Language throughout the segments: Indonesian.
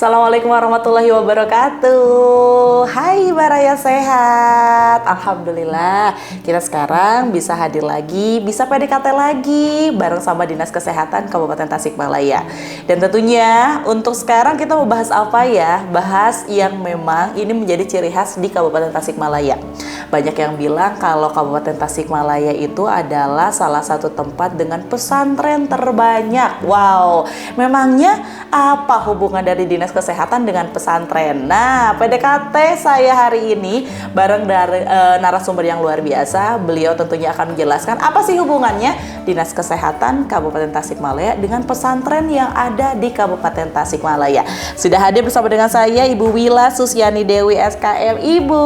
Assalamualaikum warahmatullahi wabarakatuh. Hai Baraya sehat. Alhamdulillah kita sekarang bisa hadir lagi, bisa PDKT lagi bareng sama Dinas Kesehatan Kabupaten Tasikmalaya. Dan tentunya untuk sekarang kita mau bahas apa ya? Bahas yang memang ini menjadi ciri khas di Kabupaten Tasikmalaya. Banyak yang bilang kalau Kabupaten Tasikmalaya itu adalah salah satu tempat dengan pesantren terbanyak. Wow, memangnya apa hubungan dari Dinas Kesehatan dengan pesantren? Nah, PDKT saya hari ini bareng dari narasumber yang luar biasa. Beliau tentunya akan menjelaskan apa sih hubungannya Dinas Kesehatan Kabupaten Tasikmalaya dengan pesantren yang ada di Kabupaten Tasikmalaya. Sudah hadir bersama dengan saya Ibu Wila Susiani Dewi SKM. Ibu,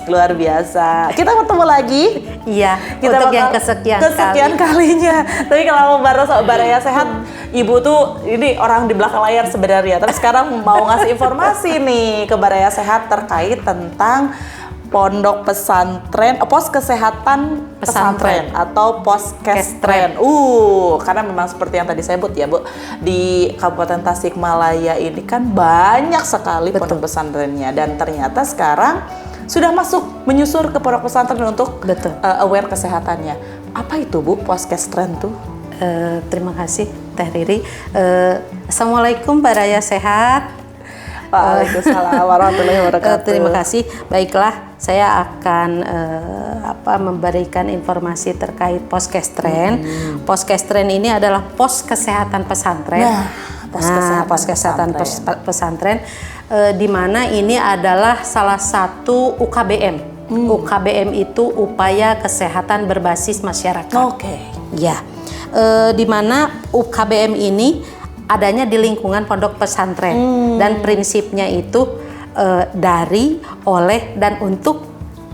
luar biasa. Kita ketemu lagi. Iya, kita untuk yang kesekian kalinya. Tapi kalau bareng sama Baraya Sehat, Ibu tuh ini orang di belakang layar sebenarnya. Tapi sekarang mau ngasih informasi nih ke Baraya Sehat terkait tentang pondok pesantren, pos kesehatan pesantren atau poskestren. Karena memang seperti yang tadi saya sebut ya Bu, di Kabupaten Tasikmalaya ini kan banyak sekali pondok pesantrennya, dan ternyata sekarang sudah masuk menyusur ke pondok pesantren untuk aware kesehatannya. Apa itu Bu, poskestren tuh? Terima kasih Teh Riri. Assalamualaikum Baraya Sehat. Waalaikumsalam warahmatullahi wabarakatuh. Terima kasih. Baiklah, saya akan memberikan informasi terkait poskestren. Poskestren ini adalah pos kesehatan pesantren. Pos kesehatan pesantren. Di mana ini adalah salah satu UKBM. UKBM itu upaya kesehatan berbasis masyarakat. Ya, di mana UKBM ini adanya di lingkungan pondok pesantren dan prinsipnya itu dari, oleh, dan untuk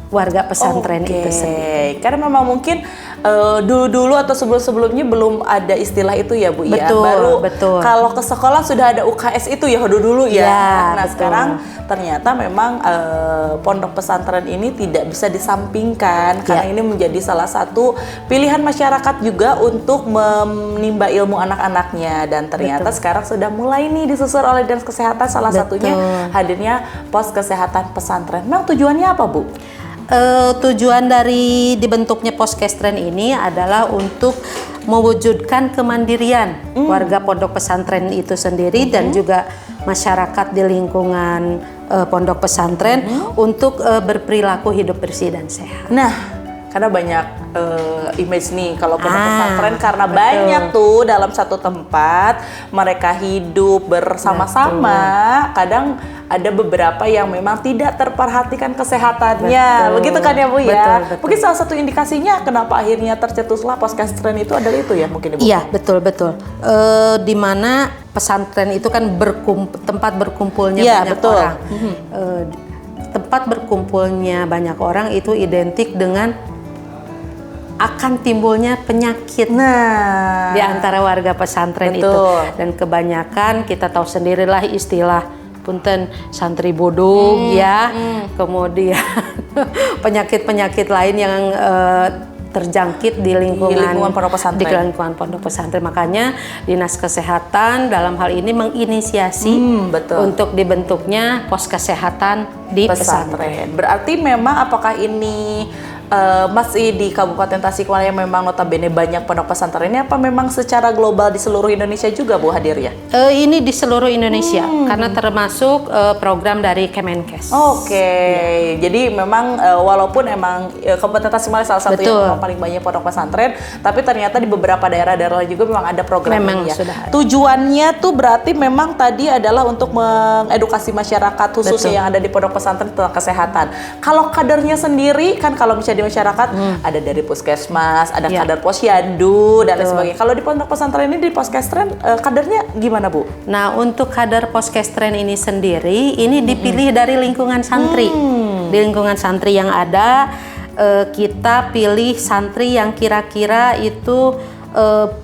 warga pesantren itu sendiri. Karena memang mungkin dulu-dulu atau sebelum-sebelumnya belum ada istilah itu ya Bu. Betul. Kalau ke sekolah sudah ada UKS itu ya dulu ya. Nah sekarang ternyata memang pondok pesantren ini tidak bisa disampingkan karena ini menjadi salah satu pilihan masyarakat juga untuk menimba ilmu anak-anaknya, dan ternyata sekarang sudah mulai nih disusur oleh Dinas Kesehatan, salah satunya hadirnya pos kesehatan pesantren. Memang tujuannya apa Bu? Tujuan dari dibentuknya poskestren ini adalah untuk mewujudkan kemandirian warga pondok pesantren itu sendiri dan juga masyarakat di lingkungan pondok pesantren untuk berperilaku hidup bersih dan sehat. Nah, karena banyak image nih kalau pondok pesantren karena banyak tuh dalam satu tempat mereka hidup bersama-sama. Kadang ada beberapa yang memang tidak terperhatikan kesehatannya. Begitu kan ya Bu ya? Betul. Mungkin salah satu indikasinya kenapa akhirnya tercetuslah poskestren itu adalah itu ya mungkin Ibu? Iya, betul. Di mana pesantren itu kan tempat berkumpulnya banyak orang. Tempat berkumpulnya banyak orang itu identik dengan akan timbulnya penyakit di antara warga pesantren itu. Dan kebanyakan kita tahu sendirilah istilah punten santri bodong kemudian penyakit-penyakit lain yang terjangkit di lingkungan pondok pesantren. Makanya Dinas Kesehatan dalam hal ini menginisiasi untuk dibentuknya pos kesehatan di pesantren. Berarti memang apakah ini masih di Kabupaten Tasikmalaya memang notabene banyak pondok pesantren ini, apa memang secara global di seluruh Indonesia juga Bu hadirnya? Ini di seluruh Indonesia karena termasuk program dari Kemenkes. Jadi memang walaupun emang Kabupaten Tasikmalaya salah satu yang paling banyak pondok pesantren, tapi ternyata di beberapa daerah-daerah juga memang ada programnya. Tujuannya tuh berarti memang tadi adalah untuk mengedukasi masyarakat khususnya yang ada di pondok pesantren tentang kesehatan. Kalau kadernya sendiri kan, kalau misalnya di masyarakat ada dari puskesmas, ada kader posyandu dan lain sebagainya. Kalau di pondok pesantren ini, di poskestren kadernya gimana Bu? Nah, untuk kader poskestren ini sendiri ini dipilih dari lingkungan santri. Di lingkungan santri yang ada kita pilih santri yang kira-kira itu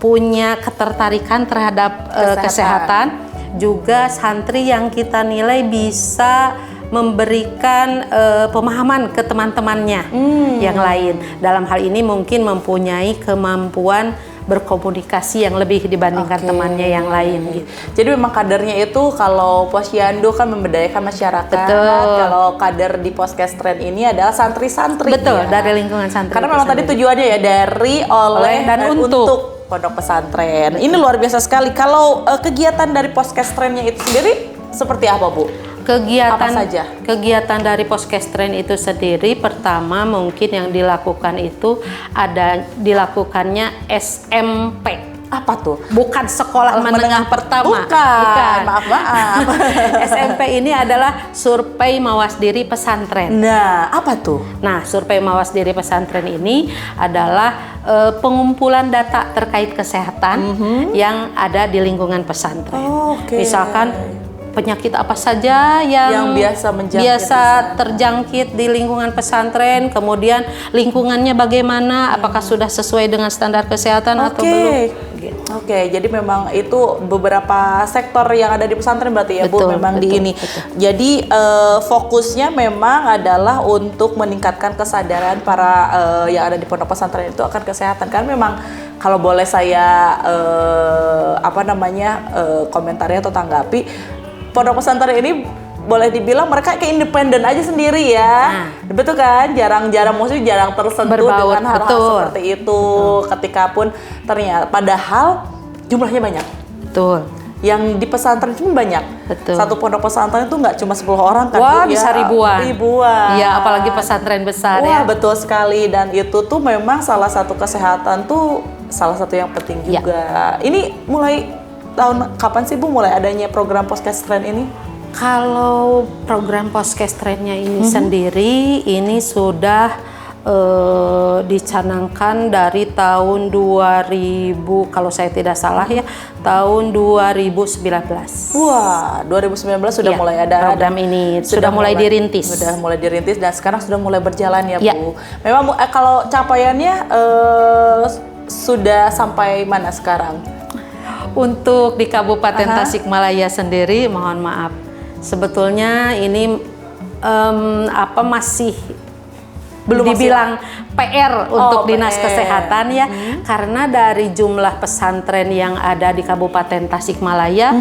punya ketertarikan terhadap kesehatan, juga santri yang kita nilai bisa memberikan pemahaman ke teman-temannya yang lain. Dalam hal ini mungkin mempunyai kemampuan berkomunikasi yang lebih dibandingkan temannya yang lain gitu. Jadi memang kadernya itu kalau Posyandu kan memberdayakan masyarakat. Betul. Kalau kader di Poskestren ini adalah santri-santri. Betul, ya. dari lingkungan santri. Karena memang tadi tujuannya ya dari, oleh, dan untuk pondok pesantren. Ini luar biasa sekali. Kalau kegiatan dari Poskestrennya itu sendiri seperti apa, Bu? Kegiatan dari Poskestren itu sendiri, pertama mungkin yang dilakukan itu dilakukannya SMP. Apa tuh? Bukan sekolah menengah pertama. Bukan. Maaf. SMP ini adalah survei mawas diri pesantren. Nah, apa tuh? Nah, survei mawas diri pesantren ini adalah pengumpulan data terkait kesehatan yang ada di lingkungan pesantren. Misalkan penyakit apa saja yang biasa terjangkit di lingkungan pesantren, kemudian lingkungannya bagaimana, apakah sudah sesuai dengan standar kesehatan atau belum. Oke, jadi memang itu beberapa sektor yang ada di pesantren berarti ya, Bu, memang di ini. Jadi fokusnya memang adalah untuk meningkatkan kesadaran para yang ada di pondok pesantren itu akan kesehatan. Kan memang kalau boleh saya komentari atau tanggapi, pondok pesantren ini boleh dibilang mereka kayak independen aja sendiri ya. Betul kan? Jarang-jarang maksudnya jarang tersentuh dengan hal-hal seperti itu. Ketika pun ternyata padahal jumlahnya banyak. Betul. Yang di pesantren cuma banyak. Betul. Satu pondok pesantren itu nggak cuma 10 orang kan. Wah, bisa ribuan. Iya, apalagi pesantren besar. Wah, betul sekali. Dan itu tuh memang salah satu kesehatan tuh salah satu yang penting juga. Ini mulai tahun kapan sih, Bu, mulai adanya program Poskestren ini? Kalau program Poskestrennya ini sendiri ini sudah dicanangkan dari tahun 2000, kalau saya tidak salah ya, tahun 2019. Wah, 2019 sudah mulai ada program ini, sudah mulai dirintis. Sudah mulai dirintis dan sekarang sudah mulai berjalan ya, Bu. Memang kalau capaiannya sudah sampai mana sekarang? Untuk di Kabupaten Tasikmalaya sendiri, mohon maaf, sebetulnya ini masih belum dibilang PR untuk Dinas Kesehatan ya, karena dari jumlah pesantren yang ada di Kabupaten Tasikmalaya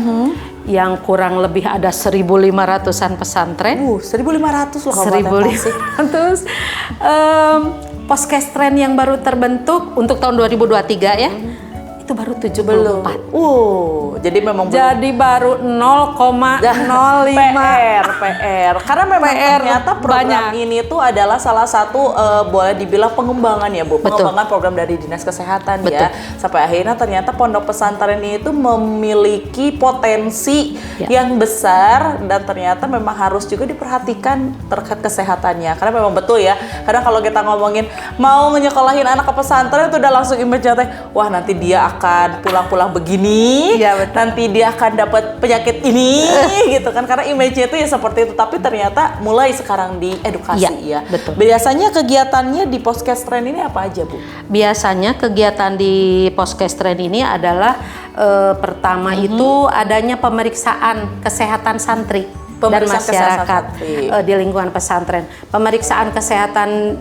yang kurang lebih ada 1.500-an pesantren. 1.500 loh Kabupaten Tasik. 1.500. Poskestren yang baru terbentuk untuk tahun 2023 ya. Itu baru 74. Jadi memang baru 0,05 PR. Karena memang ternyata program ini tuh adalah salah satu boleh dibilang pengembangan ya, Bu. Pengembangan program dari Dinas Kesehatan ya. Sampai akhirnya ternyata pondok pesantren ini itu memiliki potensi yang besar dan ternyata memang harus juga diperhatikan terkait kesehatannya. Karena memang betul ya. Karena kalau kita ngomongin mau nyekolahin anak ke pesantren itu udah langsung image-nya teh, wah nanti dia akan pulang-pulang begini, nanti dia akan dapat penyakit ini, gitu kan? Karena image-nya itu ya seperti itu. Tapi ternyata mulai sekarang diedukasi ya. Betul. Biasanya kegiatannya di Poskestren ini apa aja, Bu? Biasanya kegiatan di Poskestren ini adalah pertama itu adanya pemeriksaan kesehatan santri dan masyarakat di lingkungan pesantren. Pemeriksaan kesehatan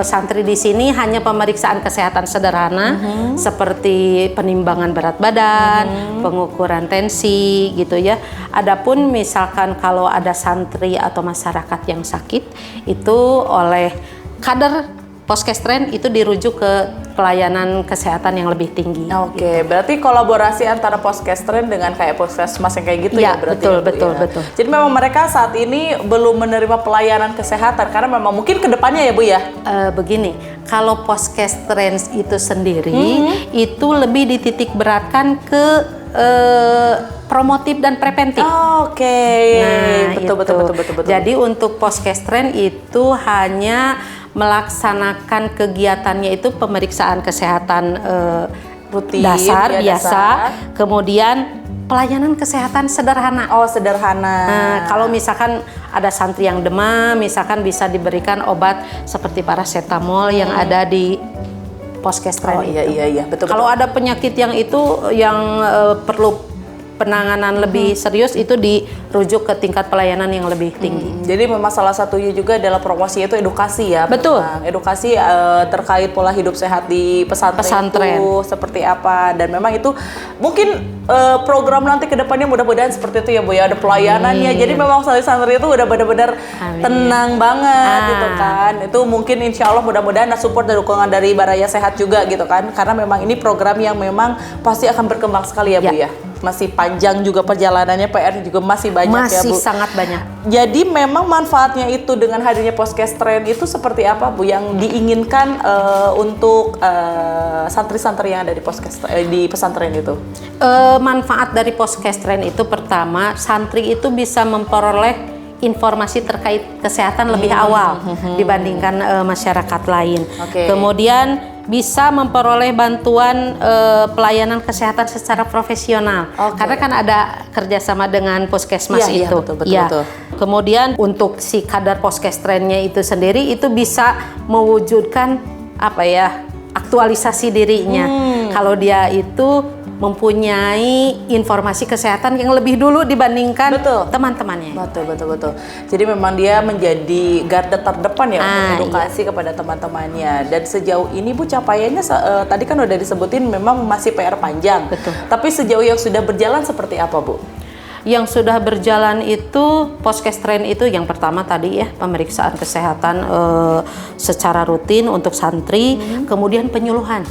santri di sini hanya pemeriksaan kesehatan sederhana seperti penimbangan berat badan, pengukuran tensi gitu ya. Adapun misalkan kalau ada santri atau masyarakat yang sakit, itu oleh kader Poskestren itu dirujuk ke pelayanan kesehatan yang lebih tinggi. Oke, berarti kolaborasi antara Poskestren dengan kayak Puskesmas yang kayak gitu ya berarti. Betul. Jadi memang mereka saat ini belum menerima pelayanan kesehatan karena memang mungkin kedepannya ya, Bu ya. Begini, kalau Poskestren itu sendiri itu lebih dititik beratkan ke promotif dan preventif. Betul. Jadi untuk Poskestren itu hanya melaksanakan kegiatannya itu pemeriksaan kesehatan rutin, dasar, biasa, kemudian pelayanan kesehatan sederhana. Sederhana. Kalau misalkan ada santri yang demam, misalkan bisa diberikan obat seperti paracetamol yang ada di Poskestren itu. Iya, betul. Kalau ada penyakit yang itu yang perlu penanganan lebih serius itu dirujuk ke tingkat pelayanan yang lebih tinggi. Jadi memang salah satunya juga adalah promosi itu edukasi ya. Betul. Memang. Edukasi terkait pola hidup sehat di pesantren itu seperti apa, dan memang itu mungkin program nanti ke depannya mudah-mudahan seperti itu ya Bu ya, ada pelayanannya. Jadi memang santri itu udah benar-benar tenang banget gitu kan. Itu mungkin insya Allah mudah-mudahan ada support dan dukungan dari Baraya Sehat juga gitu kan, karena memang ini program yang memang pasti akan berkembang sekali ya Bu ya. Masih panjang juga perjalanannya, PR juga masih banyak ya Bu. Masih sangat banyak. Jadi memang manfaatnya itu dengan hadirnya Podcast Trend itu seperti apa Bu yang diinginkan untuk santri-santri yang ada di pesantren itu? Manfaat dari Podcast Trend itu pertama, santri itu bisa memperoleh informasi terkait kesehatan lebih awal dibandingkan masyarakat lain. Kemudian bisa memperoleh bantuan pelayanan kesehatan secara profesional, karena kan ada kerjasama dengan puskesmas itu. Betul. Kemudian untuk si kadar Podcast Trend-nya itu sendiri itu bisa mewujudkan aktualisasi dirinya. Kalau dia itu mempunyai informasi kesehatan yang lebih dulu dibandingkan teman-temannya. Betul. Jadi memang dia menjadi garda terdepan ya untuk edukasi kepada teman-temannya. Dan sejauh ini Bu capaiannya tadi kan udah disebutin memang masih PR panjang. Betul. Tapi sejauh yang sudah berjalan seperti apa Bu? Yang sudah berjalan itu Podcast Trend itu yang pertama tadi ya, pemeriksaan kesehatan secara rutin untuk santri, kemudian penyuluhan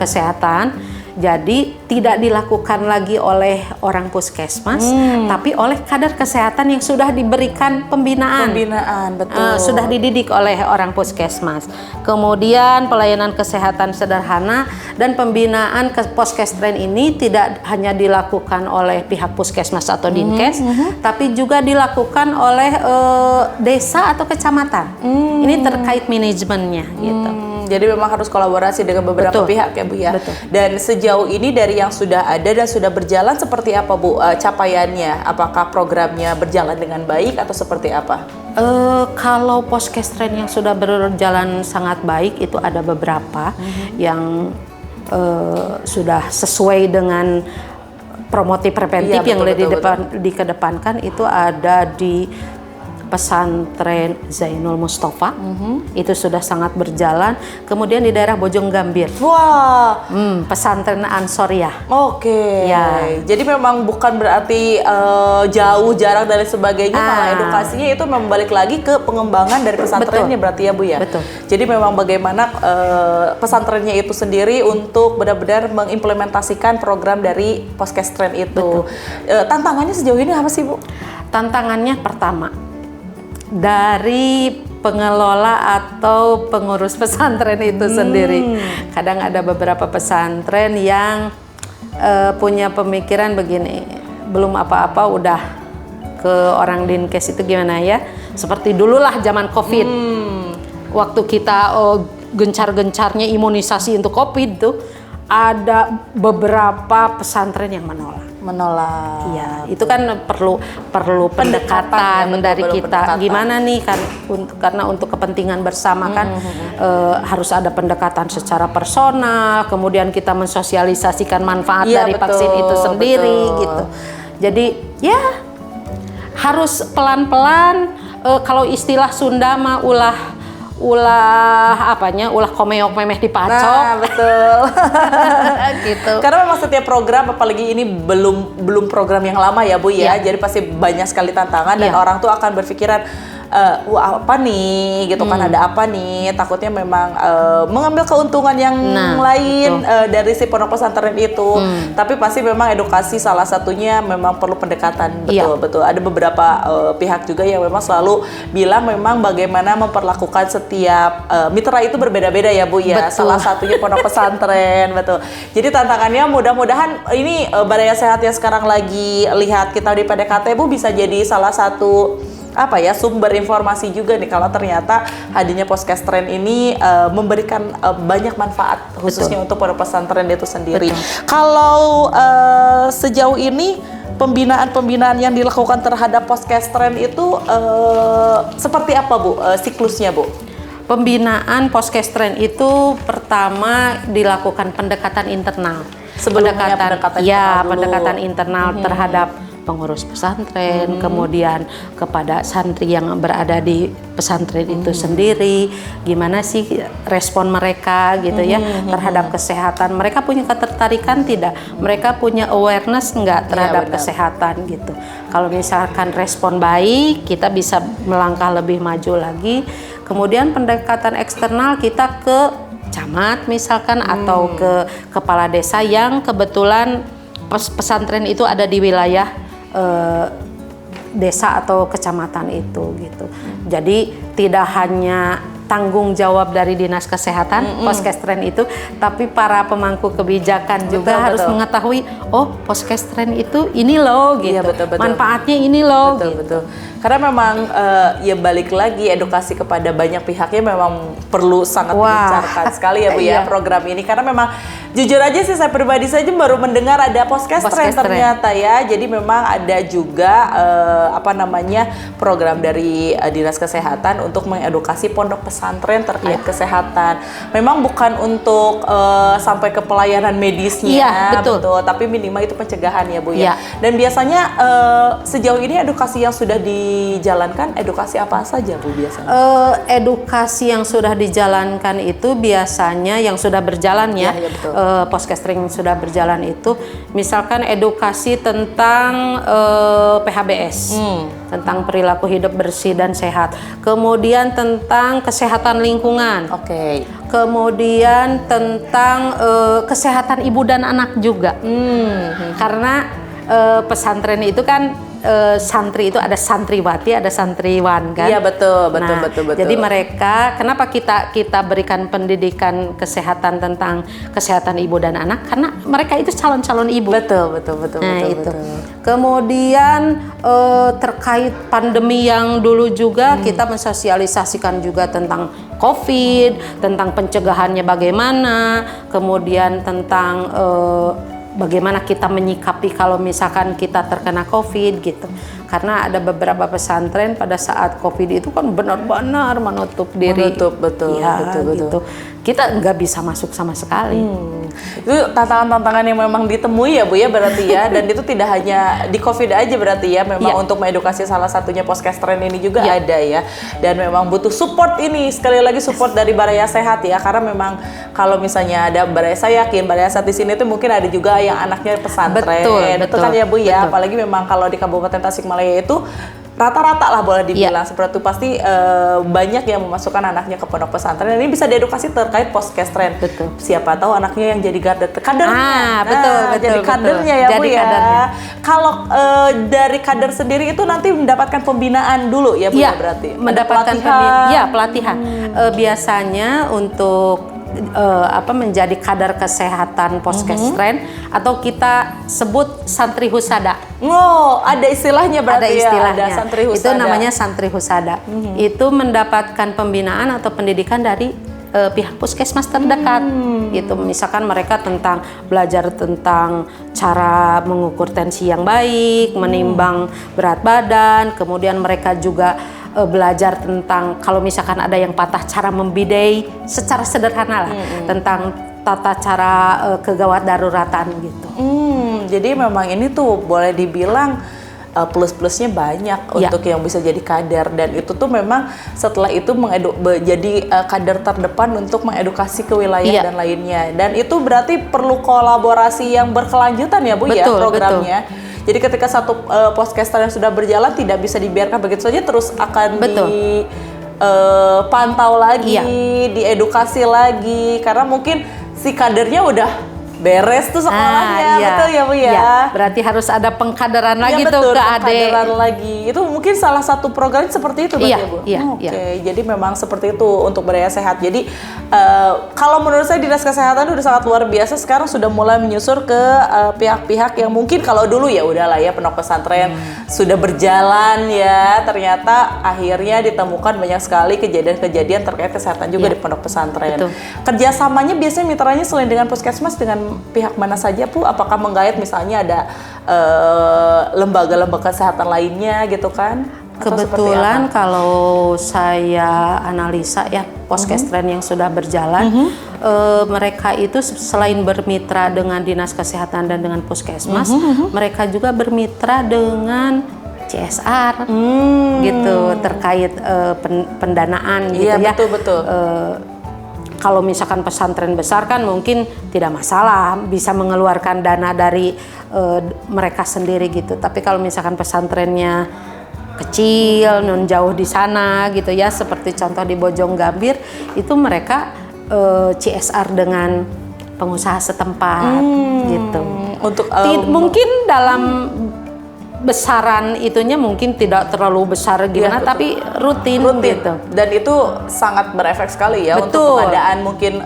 kesehatan. Jadi tidak dilakukan lagi oleh orang puskesmas, tapi oleh kadar kesehatan yang sudah diberikan pembinaan. Betul. Sudah dididik oleh orang puskesmas. Kemudian pelayanan kesehatan sederhana dan pembinaan ke Podcast Trend ini tidak hanya dilakukan oleh pihak puskesmas atau dinkes, tapi juga dilakukan oleh desa atau kecamatan. Ini terkait manajemennya gitu. Jadi memang harus kolaborasi dengan beberapa pihak ya Bu ya. Dan sejauh ini dari yang sudah ada dan sudah berjalan seperti apa Bu capaiannya? Apakah programnya berjalan dengan baik atau seperti apa? Kalau Podcast Trend yang sudah berjalan sangat baik itu ada beberapa yang sudah sesuai dengan promotif preventif yang dikedepankan. Itu ada di pesantren Zainul Mustafa, itu sudah sangat berjalan. Kemudian di daerah Bojong Gambir, pesantren Ansoriah. Jadi memang bukan berarti jauh jarak dan sebagainya, malah edukasinya itu membalik lagi ke pengembangan dari pesantrennya berarti ya Bu ya. Jadi memang bagaimana pesantrennya itu sendiri untuk benar-benar mengimplementasikan program dari Podcast Trend itu. Tantangannya sejauh ini apa sih Bu? Tantangannya pertama, dari pengelola atau pengurus pesantren itu sendiri. Kadang ada beberapa pesantren yang punya pemikiran begini, belum apa-apa udah ke orang dinkes itu gimana ya? Seperti dululah zaman COVID. Waktu kita gencar-gencarnya imunisasi untuk COVID tuh, ada beberapa pesantren yang menolak. Iya, itu kan perlu pendekatan dari kita. Gimana nih kan, karena untuk kepentingan bersama kan harus ada pendekatan secara personal. Kemudian kita mensosialisasikan manfaat dari vaksin itu sendiri gitu. Jadi ya harus pelan-pelan. Kalau istilah Sunda mah ulah komeok memeh dipacok. Betul. Gitu. Karena memang setiap program, apalagi ini belum program yang lama ya Bu ya. Jadi pasti banyak sekali tantangan dan orang tuh akan berpikiran apa nih gitu kan, ada apa nih, takutnya memang mengambil keuntungan yang lain dari si pondok pesantren itu. Tapi pasti memang edukasi salah satunya memang perlu pendekatan. Betul. Ada beberapa pihak juga yang memang selalu bilang memang bagaimana memperlakukan setiap mitra itu berbeda-beda ya Bu ya. Salah satunya pondok pesantren. Betul. Jadi tantangannya mudah-mudahan ini Baraya Sehat yang sekarang lagi lihat kita di PDKT Bu bisa jadi salah satu sumber informasi juga nih kalau ternyata hadirnya Podcast Trend ini memberikan banyak manfaat khususnya untuk para pesantren itu sendiri. Kalau sejauh ini pembinaan yang dilakukan terhadap Podcast Trend itu seperti apa Bu siklusnya Bu? Pembinaan Podcast Trend itu pertama dilakukan pendekatan internal. Sebelumnya pendekatan ya, internal dulu. pendekatan internal terhadap pengurus pesantren, kemudian kepada santri yang berada di pesantren itu sendiri, gimana sih respon mereka gitu ya terhadap kesehatan. Mereka punya ketertarikan tidak? Mereka punya awareness enggak terhadap kesehatan gitu. Kalau misalkan respon baik, kita bisa melangkah lebih maju lagi. Kemudian pendekatan eksternal kita ke camat misalkan atau ke kepala desa yang kebetulan pesantren itu ada di wilayah desa atau kecamatan itu gitu. Jadi tidak hanya tanggung jawab dari Dinas Kesehatan Poskestren itu, tapi para pemangku kebijakan juga harus mengetahui, oh Poskestren itu ini loh gitu. Betul. Manfaatnya ini loh. Betul. Karena memang ya balik lagi edukasi kepada banyak pihaknya memang perlu sangat digencarkan sekali ya Bu ya program ini, karena memang jujur aja sih saya pribadi saja baru mendengar ada Poskestren ternyata ya. Jadi memang ada juga program dari Dinas Kesehatan untuk mengedukasi pondok pesantren terkait kesehatan. Memang bukan untuk sampai ke pelayanan medisnya, betul. Tapi minimal itu pencegahan ya Bu ya. Dan biasanya sejauh ini edukasi yang sudah dijalankan, edukasi apa saja Bu biasanya? Edukasi yang sudah dijalankan itu biasanya yang sudah berjalan ya, Poskestren sudah berjalan itu, misalkan edukasi tentang PHBS, tentang perilaku hidup bersih dan sehat, kemudian tentang kesehatan lingkungan, kemudian tentang kesehatan ibu dan anak juga, karena pesantren itu kan santri itu ada santriwati, ada santriwan kan? Iya betul. Jadi mereka, kenapa kita berikan pendidikan kesehatan tentang kesehatan ibu dan anak? Karena mereka itu calon-calon ibu. Betul. Kemudian terkait pandemi yang dulu juga kita mensosialisasikan juga tentang COVID, tentang pencegahannya bagaimana, kemudian tentang bagaimana kita menyikapi kalau misalkan kita terkena COVID gitu. Karena ada beberapa pesantren pada saat COVID itu kan benar-benar menutup diri. Betul. Gitu. Kita nggak bisa masuk sama sekali. Itu tantangan-tantangan yang memang ditemui ya Bu ya berarti ya. Dan itu tidak hanya di COVID aja berarti ya. Memang untuk mengedukasi salah satunya Poskestren ini juga ada ya. Dan memang butuh support ini. Sekali lagi support dari Baraya Sehat ya. Karena memang kalau misalnya ada Baraya, saya yakin Baraya Sehat di sini tuh mungkin ada juga yang anaknya pesantren. Betul kan ya Bu ya. Apalagi memang kalau di Kabupaten Tasikmalaya itu rata-rata lah boleh dibilang seperti itu, pasti banyak yang memasukkan anaknya ke pondok pesantren. Ini bisa diedukasi terkait Poskestren. Siapa tahu anaknya yang jadi kadernya. Jadi kadernya ya Bu ya. Kalau dari kader sendiri itu nanti mendapatkan pembinaan dulu ya Bu ya berarti. Mendapatkan pelatihan. Biasanya untuk menjadi kader kesehatan Poskestren atau kita sebut santri husada. Ada istilahnya berarti ada santri husada. Itu namanya santri husada. Itu mendapatkan pembinaan atau pendidikan dari pihak puskesmas terdekat. Gitu. Misalkan mereka belajar tentang cara mengukur tensi yang baik, menimbang berat badan, kemudian mereka juga belajar tentang kalau misalkan ada yang patah, cara membidai secara sederhana lah, tentang tata cara kegawat daruratan gitu. Jadi memang ini tuh boleh dibilang plus-plusnya banyak untuk yang bisa jadi kader, dan itu tuh memang setelah itu jadi kader terdepan untuk mengedukasi ke wilayah dan lainnya, dan itu berarti perlu kolaborasi yang berkelanjutan ya Bu ya programnya. Jadi ketika satu Poskestren yang sudah berjalan tidak bisa dibiarkan begitu saja, terus akan dipantau lagi, diedukasi lagi, karena mungkin si kadernya udah beres tuh sekolahnya, betul ya Bu ya? Berarti harus ada pengkaderan lagi tuh ke adik. Lagi. Itu mungkin salah satu program seperti itu berarti Bu? Jadi memang seperti itu untuk Baraya Sehat. Jadi kalau menurut saya Dinas Kesehatan udah sangat luar biasa, sekarang sudah mulai menyusur ke pihak-pihak yang mungkin kalau dulu ya udahlah ya pondok pesantren sudah berjalan ya, ternyata akhirnya ditemukan banyak sekali kejadian-kejadian terkait kesehatan juga di pondok pesantren. Kerjasamanya biasanya mitranya selain dengan puskesmas dengan pihak mana saja Bu? Apakah menggait misalnya ada lembaga-lembaga kesehatan lainnya gitu kan? Kebetulan kalau saya analisa ya Poskestren yang sudah berjalan, mereka itu selain bermitra dengan Dinas Kesehatan dan dengan Puskesmas, mereka juga bermitra dengan CSR gitu terkait pendanaan gitu iya, ya. betul. Kalau misalkan pesantren besar kan mungkin tidak masalah bisa mengeluarkan dana dari mereka sendiri gitu. Tapi kalau misalkan pesantrennya kecil, non jauh di sana gitu ya, seperti contoh di Bojong Gambir itu mereka CSR dengan pengusaha setempat gitu. Untuk mungkin dalam besaran itunya mungkin tidak terlalu besar gimana, tapi rutin gitu. Dan itu sangat berefek sekali ya untuk pengadaan mungkin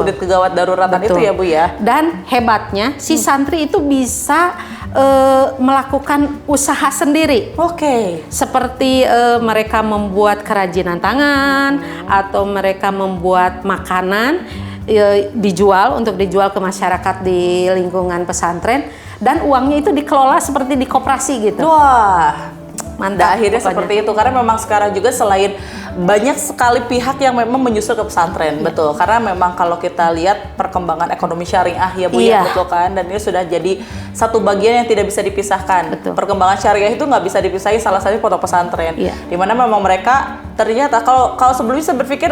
unit kegawat daruratan itu ya Bu ya. Dan hebatnya si santri itu bisa melakukan usaha sendiri. Seperti mereka membuat kerajinan tangan atau mereka membuat makanan untuk dijual ke masyarakat di lingkungan pesantren. Dan uangnya itu dikelola seperti di koperasi gitu. Wah, mantap. Akhirnya pokoknya seperti itu, karena memang sekarang juga selain banyak sekali pihak yang memang menyusul ke pesantren, betul. Karena memang kalau kita lihat perkembangan ekonomi syariah ya Bu ya, betul kan, dan ini sudah jadi satu bagian yang tidak bisa dipisahkan. Betul. Perkembangan syariah itu nggak bisa dipisahin, salah satunya pondok pesantren. Dimana memang mereka ternyata kalau sebelumnya saya berpikir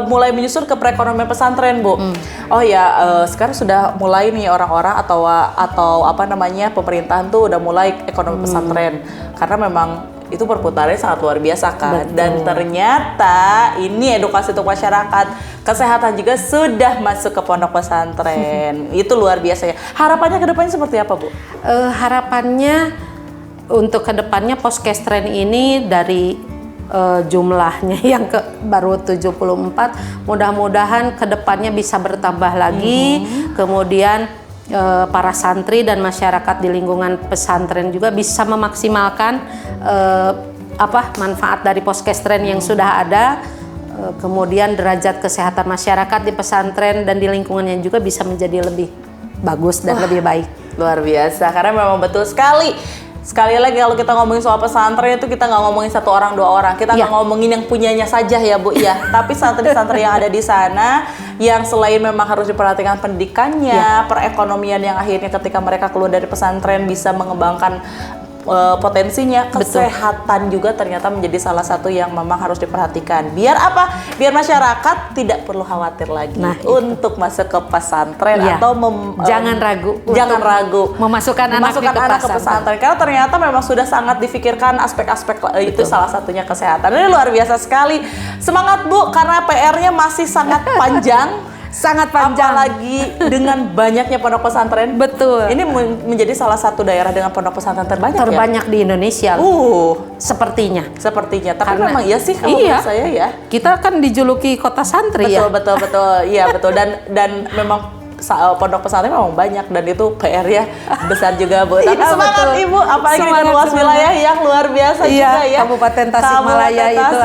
mulai menyusul ke perekonomian pesantren Bu. Oh ya, sekarang sudah mulai nih orang-orang atau apa namanya pemerintahan tuh udah mulai ekonomi pesantren, karena memang itu perputarannya sangat luar biasa kan. Betul. Dan ternyata ini edukasi untuk masyarakat, kesehatan juga sudah masuk ke pondok pesantren. Itu luar biasa ya. Harapannya ke depannya seperti apa Bu? Harapannya untuk ke depannya Poskestren ini dari jumlahnya yang baru 74, mudah-mudahan ke depannya bisa bertambah lagi. Kemudian para santri dan masyarakat di lingkungan pesantren juga bisa memaksimalkan manfaat dari Poskestren yang sudah ada. Kemudian derajat kesehatan masyarakat di pesantren dan di lingkungannya juga bisa menjadi lebih bagus dan lebih baik. Luar biasa, karena memang betul sekali. Sekali lagi kalau kita ngomongin soal pesantren itu kita nggak ngomongin satu orang dua orang, kita nggak ngomongin yang punyanya saja ya Bu ya, tapi santri-santri yang ada di sana yang selain memang harus diperhatikan pendidikannya, perekonomian yang akhirnya ketika mereka keluar dari pesantren bisa mengembangkan potensinya, kesehatan juga ternyata menjadi salah satu yang memang harus diperhatikan. Biar apa? Biar masyarakat tidak perlu khawatir lagi untuk masuk ke pesantren atau jangan ragu memasukkan anak ke pesantren. Karena ternyata memang sudah sangat difikirkan aspek-aspek itu, salah satunya kesehatan. Ini luar biasa sekali. Semangat Bu, karena PR-nya masih sangat panjang. Sangat panjang. Apalagi dengan banyaknya pondok pesantren. Betul. Ini menjadi salah satu daerah dengan pondok pesantren terbanyak di Indonesia. Sepertinya. Tapi karena, memang iya sih kalau menurut saya ya. Kita kan dijuluki kota santri ya. Betul. Iya betul. Dan memang pondok pesantren memang banyak dan itu PR-nya besar juga Bu. Tapi semangat Ibu, apalagi dengan luas wilayah yang luar biasa juga ya. Kabupaten Tasikmalaya itu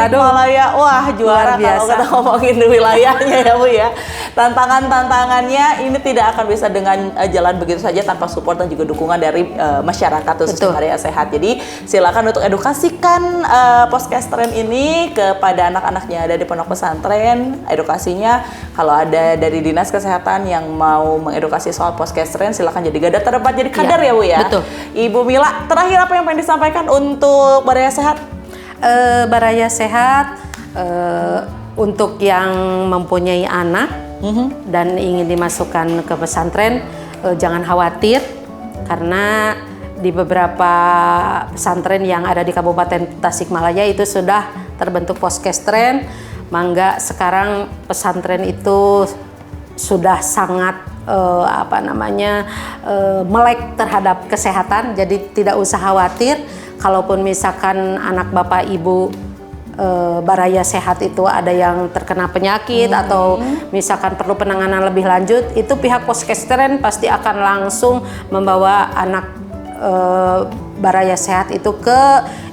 wah juara kalau kita ngomongin wilayahnya ya Bu ya. Tantangannya ini tidak akan bisa dengan jalan begitu saja tanpa support dan juga dukungan dari masyarakat khususnya Maria Sehat. Jadi silakan untuk edukasikan Poskestren ini kepada anak-anaknya ada di pondok pesantren. Edukasinya kalau ada dari Dinas Kesehatan yang mau mengedukasi soal Poskestren, silakan jadi garda terdepan, jadi kader ya Bu ya. Betul. Ibu Mila, terakhir apa yang pengen disampaikan untuk Baraya Sehat? Baraya Sehat untuk yang mempunyai anak dan ingin dimasukkan ke pesantren, jangan khawatir karena di beberapa pesantren yang ada di Kabupaten Tasikmalaya itu sudah terbentuk Poskestren. Mangga sekarang pesantren itu sudah sangat melek terhadap kesehatan, jadi tidak usah khawatir. Kalaupun misalkan anak bapak ibu Baraya Sehat itu ada yang terkena penyakit atau misalkan perlu penanganan lebih lanjut, itu pihak Poskestren pasti akan langsung membawa anak Baraya Sehat itu ke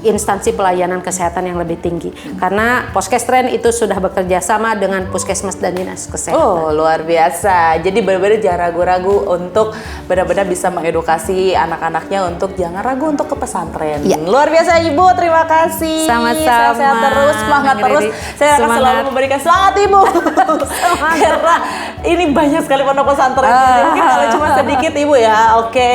instansi pelayanan kesehatan yang lebih tinggi. Karena Poskestren itu sudah bekerja sama dengan Puskesmas dan Dinas Kesehatan. Oh, luar biasa. Jadi benar-benar jangan ragu-ragu untuk benar-benar bisa mengedukasi anak-anaknya untuk jangan ragu untuk ke pesantren. Ya. Luar biasa Ibu, terima kasih. Sama-sama. Sehat terus, semangat Ngerti. terus. Saya akan Semangat. selalu memberikan semangat Ibu. Karena ini banyak sekali pondok pesantren. Mungkin kalau cuma sedikit Ibu ya. Oke,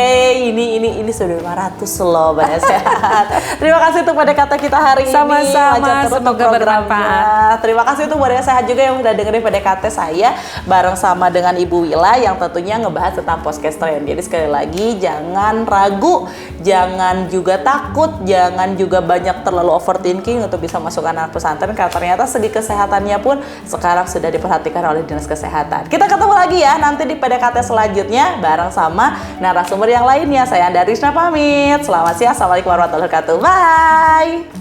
ini sudah 500 loh, Baraya Sehat. Terima kasih untuk PDKT kita hari ini. Sama-sama, Lancar terus semoga untuk programnya. bermanfaat. Terima kasih untuk Baraya Sehat juga yang udah dengerin PDKT saya bareng sama dengan Ibu Wila yang tentunya ngebahas tentang Poskestren. Jadi sekali lagi jangan ragu, jangan juga takut, jangan juga banyak terlalu overthinking untuk bisa masuk anak pesantren karena ternyata segi kesehatannya pun sekarang sudah diperhatikan oleh Dinas Kesehatan. Kita ketemu lagi ya nanti di PDKT selanjutnya bareng sama narasumber yang lainnya. Saya Anda Rizna pamit. Selamat siang. Assalamualaikum warahmatullahi wabarakatuh. Bye.